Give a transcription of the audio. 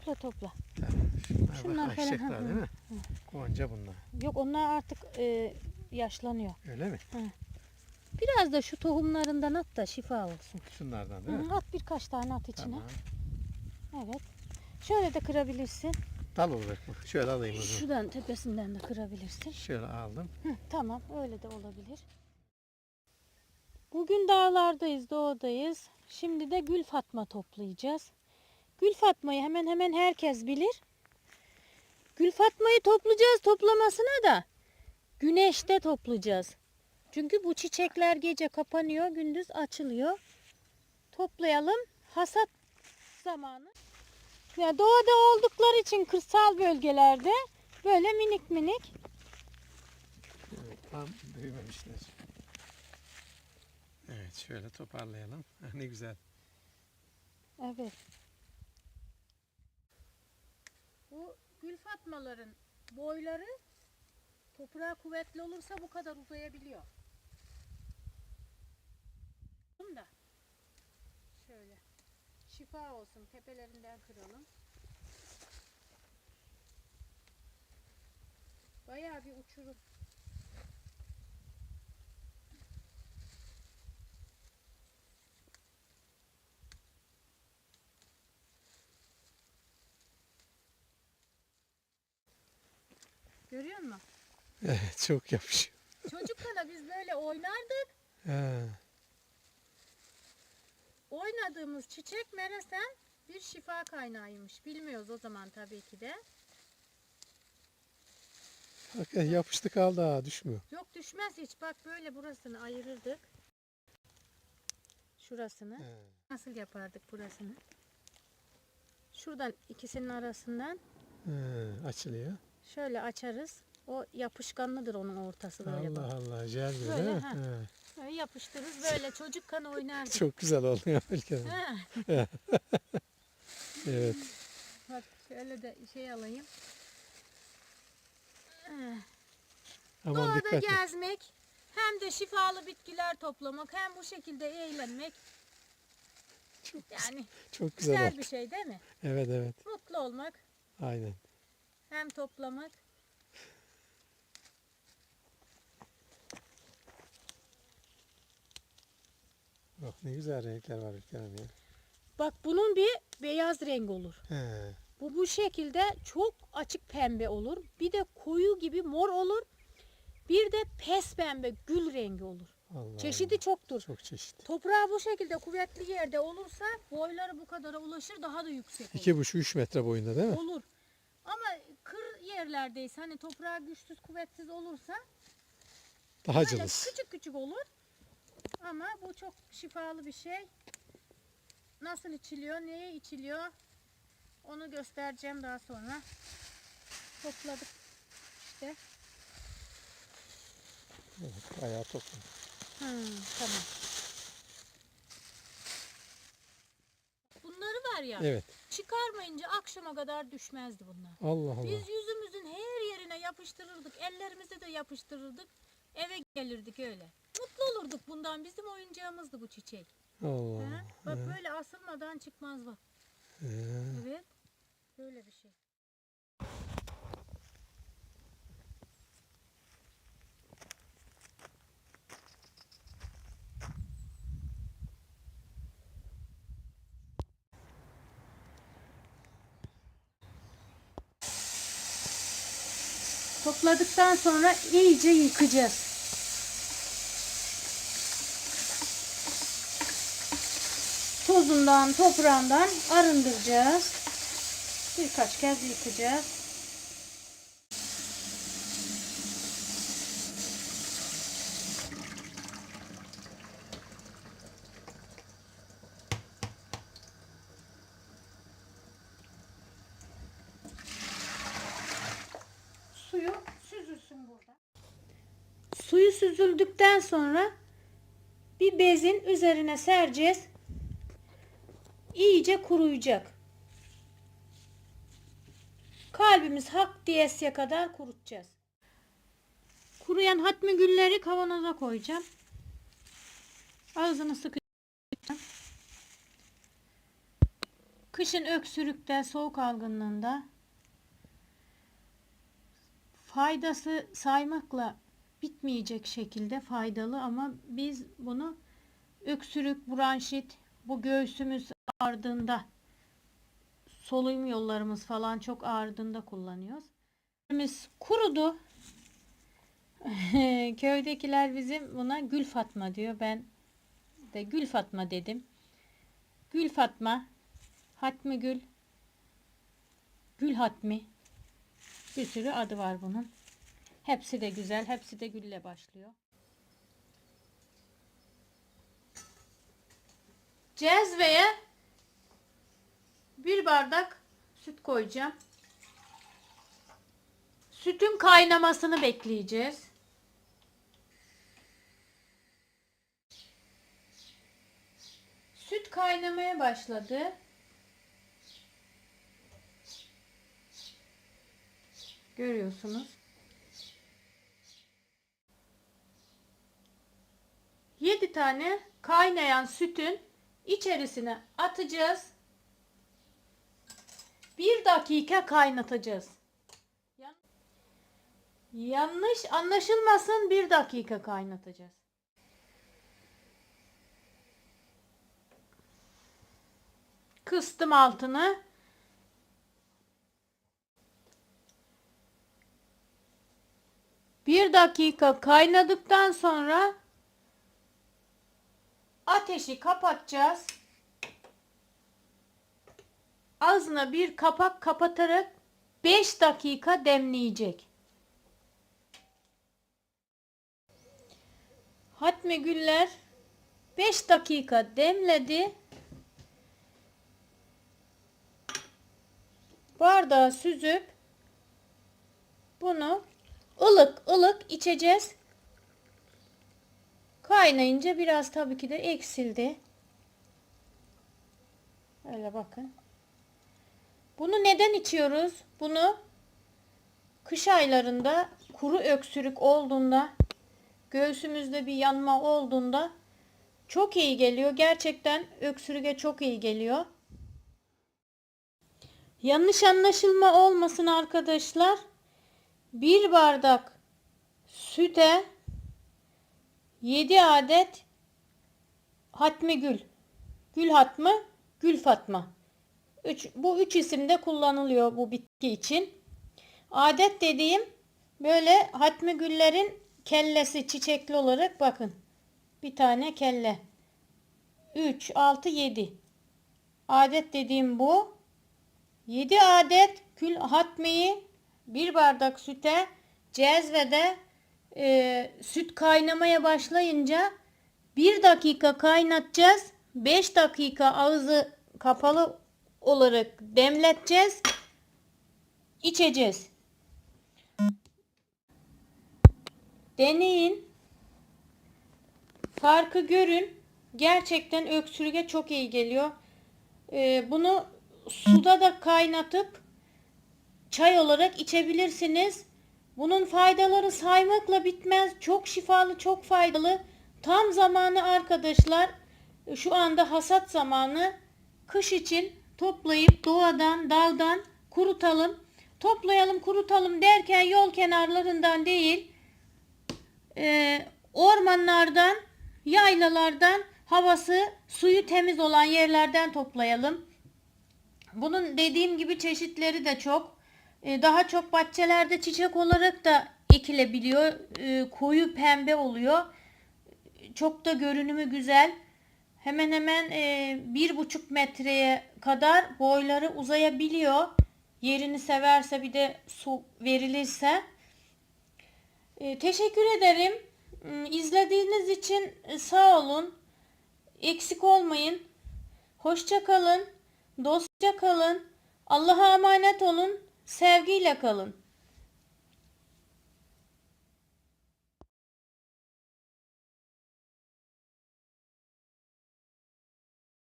Topla topla. Şunlar falan. falan. Değil mi? Gonca bunlar. Yok onlar artık yaşlanıyor. Öyle mi? Biraz da şu tohumlarından at da şifa olsun. Şunlardan değil mi? At birkaç tane at içine. Tamam. Evet. Şöyle de kırabilirsin. Dal olacak bu. Şöyle alayım o zaman. Şuradan tepesinden de kırabilirsin. Şöyle aldım. Tamam öyle de olabilir. Bugün dağlardayız, doğudayız. Şimdi de gül fatma toplayacağız. Gül fatmayı hemen hemen herkes bilir. Gül fatmayı toplayacağız, toplamasına da güneşte toplayacağız. Çünkü bu çiçekler gece kapanıyor, gündüz açılıyor. Toplayalım. Hasat zamanı. Ya doğada oldukları için kırsal bölgelerde böyle minik minik. Evet, tam büyümemişler. Evet, şöyle toparlayalım. Ne güzel. Evet. Bu gül fatmaların boyları toprağı kuvvetli olursa bu kadar uzayabiliyor. Bunu da şöyle şifa olsun tepelerinden kıralım. Bayağı bir uçurum. Görüyor musun? Evet, çok yapışıyor. Çocukken de biz böyle oynardık. Ha, Oynadığımız çiçek meresem bir şifa kaynağıymış. Bilmiyoruz o zaman tabii ki de. bak yapıştı kaldı ha, düşmüyor. Yok düşmez hiç. Bak böyle burasını ayırırdık. Şurasını. Ha. Nasıl yapardık burasını? Şuradan ikisinin arasından Ha, açılıyor. şöyle açarız. O yapışkanlıdır onun ortası böyle. Allah bak. Allah, jel gibi Böyle, değil mi? ha. Ha. Böyle yapıştırırız. Böyle çocukken oynardık. Çok güzel oluyor Ülke. Ha. Evet. Bak şöyle de şey alayım. Aman Doğada dikkat et. gezmek, hem de şifalı bitkiler toplamak, hem bu şekilde eğlenmek. Yani Çok güzel güzel oldu. bir şey değil mi? Evet evet. Mutlu olmak, Aynen. hem toplamak. Bak ne güzel renkler var Ülke Hanım ya. Bak bunun bir beyaz rengi olur. He. Bu şekilde çok açık pembe olur. Bir de koyu gibi mor olur. Bir de pes pembe gül rengi olur. Allah Çeşidi Allah. çoktur. Çok çeşitli. Toprağı bu şekilde kuvvetli yerde olursa boyları bu kadara ulaşır, daha da yüksek olur. 2,5-3 metre boyunda değil mi? Olur. Ama kır yerlerdeyse hani toprağı güçsüz kuvvetsiz olursa Daha böyle cılız. küçük küçük olur. Ama bu çok şifalı bir şey. Nasıl içiliyor, neye içiliyor onu göstereceğim daha sonra. Topladık işte. Evet, bayağı toplu. Tamam. Bunları var ya, Evet. çıkarmayınca akşama kadar düşmezdi bunlar. Allah Allah. Biz yüzümüzün her yerine yapıştırırdık, ellerimize de yapıştırırdık. Eve gelirdik öyle. Mutlu olurduk bundan. Bizim oyuncağımızdı bu çiçek. Allah. Ha? Bak böyle asılmadan çıkmaz bak. He. Evet. Böyle bir şey. Topladıktan sonra iyice yıkayacağız. Tozundan, toprağından arındıracağız. Birkaç kez yıkayacağız. Suyu süzülsün burada. Suyu süzüldükten sonra bir bezin üzerine sereceğiz. İyice kuruyacak. Kalbimiz hak diyesiye kadar kurutacağız. Kuruyan hatmi gülleri kavanoza koyacağım. Ağzını sıkacağım. Kışın öksürükte, soğuk algınlığında faydası saymakla bitmeyecek şekilde faydalı ama biz bunu öksürük, bronşit, bu göğsümüz ağrıdığında, solunum yollarımız falan çok ağrıdığında kullanıyoruz. Biz kurudu. Köydekiler bizim buna Gül Fatma diyor. Ben de Gül Fatma dedim. Gül Fatma, Hatmi Gül, Gül Hatmi. Bir sürü adı var bunun. Hepsi de güzel. Hepsi de gülle başlıyor. Cezveye bir bardak süt koyacağım. Sütün kaynamasını bekleyeceğiz. Süt kaynamaya başladı. Görüyorsunuz. 7 tane kaynayan sütün içerisine atacağız. 1 dakika kaynatacağız. Yanlış anlaşılmasın, 1 dakika kaynatacağız. Kıstım altını. Bir dakika kaynadıktan sonra ateşi kapatacağız. Ağzına bir kapak kapatarak 5 dakika demleyecek. Hatmi güller 5 dakika demledi. Bardağa süzüp bunu ılık ılık içeceğiz. Kaynayınca biraz tabii ki de eksildi. Öyle bakın. Bunu neden içiyoruz? Bunu kış aylarında kuru öksürük olduğunda, göğsümüzde bir yanma olduğunda çok iyi geliyor. Gerçekten öksürüğe çok iyi geliyor. Yanlış anlaşılma olmasın arkadaşlar. Bir bardak süte 7 adet Hatmi Gül. Gül Hatmi, Gül Fatma. Bu üç isimde kullanılıyor bu bitki için. Adet dediğim böyle Hatmi Güllerin kellesi çiçekli olarak bakın. Bir tane kelle. 3, 6, 7. Adet dediğim bu. 7 adet Gül Hatmi'yi bir bardak süte cezvede süt kaynamaya başlayınca 1 dakika kaynatacağız. 5 dakika ağzı kapalı olarak demleteceğiz. İçeceğiz. Deneyin. Farkı görün. Gerçekten öksürüğe çok iyi geliyor. Bunu suda da kaynatıp çay olarak içebilirsiniz. Bunun faydaları saymakla bitmez. Çok şifalı, çok faydalı. Tam zamanı arkadaşlar. Şu anda hasat zamanı. Kış için toplayıp doğadan, daldan kurutalım. Toplayalım, kurutalım derken yol kenarlarından değil, ormanlardan, yaylalardan, havası, suyu temiz olan yerlerden toplayalım. Bunun dediğim gibi çeşitleri de çok. Daha çok bahçelerde çiçek olarak da ekilebiliyor. Koyu pembe oluyor. Çok da görünümü güzel. Hemen hemen 1,5 metreye kadar boyları uzayabiliyor. Yerini severse, bir de su verilirse. Teşekkür ederim. İzlediğiniz için sağ olun. Eksik olmayın. Hoşça kalın. Dostça kalın. Allah'a emanet olun. Sevgiyle kalın.